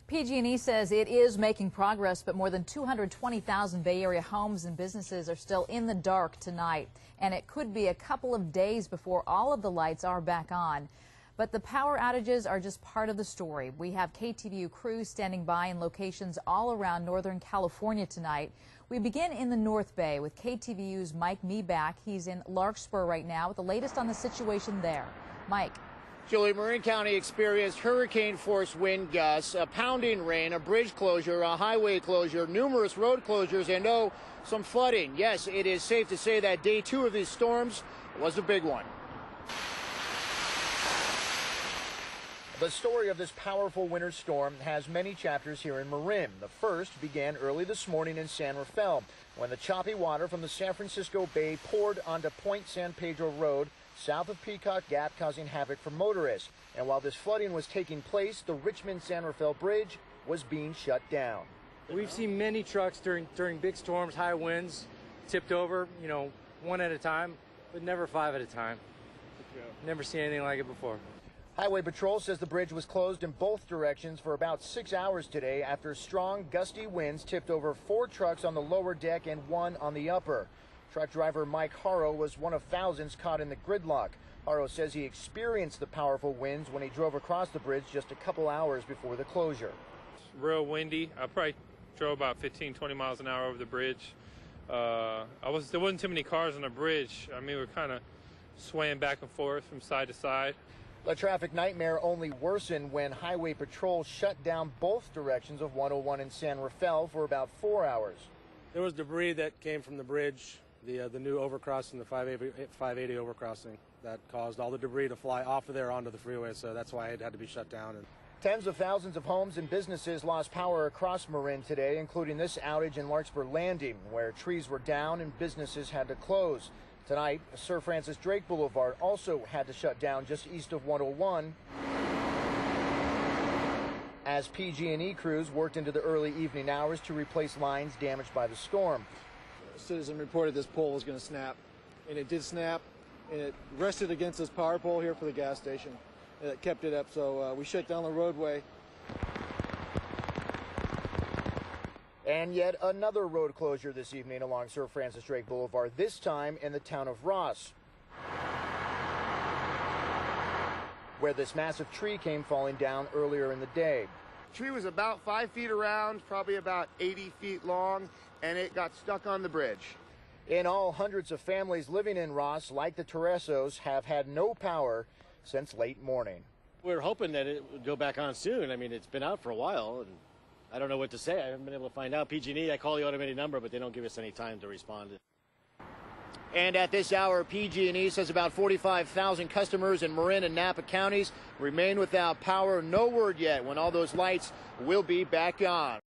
PG&E says it is making progress, but more than 220,000 Bay Area homes and businesses are still in the dark tonight, and it could be a couple of days before all of the lights are back on. But the power outages are just part of the story. We have KTVU crews standing by in locations all around Northern California tonight. We begin in the North Bay with KTVU's Mike Meback. He's in Larkspur right now with the latest on the situation there. Mike. Julie, Marin County experienced hurricane-force wind gusts, a pounding rain, a bridge closure, a highway closure, numerous road closures, and some flooding. Yes, it is safe to say that day 2 of these storms was a big one. The story of this powerful winter storm has many chapters here in Marin. The first began early this morning in San Rafael, when the choppy water from the San Francisco Bay poured onto Point San Pedro Road, south of Peacock Gap, causing havoc for motorists. And while this flooding was taking place, the Richmond-San Rafael Bridge was being shut down. We've seen many trucks during big storms, high winds, tipped over, one at a time, but never 5 at a time. Never seen anything like it before. Highway Patrol says the bridge was closed in both directions for about 6 hours today after strong, gusty winds tipped over 4 trucks on the lower deck and 1 on the upper. Truck driver Mike Harrow was one of thousands caught in the gridlock. Harrow says he experienced the powerful winds when he drove across the bridge just a couple hours before the closure. It's real windy. I probably drove about 15-20 miles an hour over the bridge. There wasn't too many cars on the bridge. I mean, we're kind of swaying back and forth from side to side. The traffic nightmare only worsened when Highway Patrol shut down both directions of 101 in San Rafael for about 4 hours. There was debris that came from the bridge, the new overcrossing, the 580 overcrossing, that caused all the debris to fly off of there onto the freeway, so that's why it had to be shut down. Tens of thousands of homes and businesses lost power across Marin today, including this outage in Larkspur Landing, where trees were down and businesses had to close. Tonight, Sir Francis Drake Boulevard also had to shut down just east of 101 as PG&E crews worked into the early evening hours to replace lines damaged by the storm. A citizen reported this pole was going to snap, and it did snap, and it rested against this power pole here for the gas station, and it kept it up, so we shut down the roadway. And yet another road closure this evening along Sir Francis Drake Boulevard, this time in the town of Ross, where this massive tree came falling down earlier in the day. The tree was about 5 feet around, probably about 80 feet long, and it got stuck on the bridge. In all, hundreds of families living in Ross, like the Teresos, have had no power since late morning. We're hoping that it would go back on soon. I mean, it's been out for a while, and I don't know what to say. I haven't been able to find out. PG&E, I call the automated number, but they don't give us any time to respond. And at this hour, PG&E says about 45,000 customers in Marin and Napa counties remain without power. No word yet when all those lights will be back on.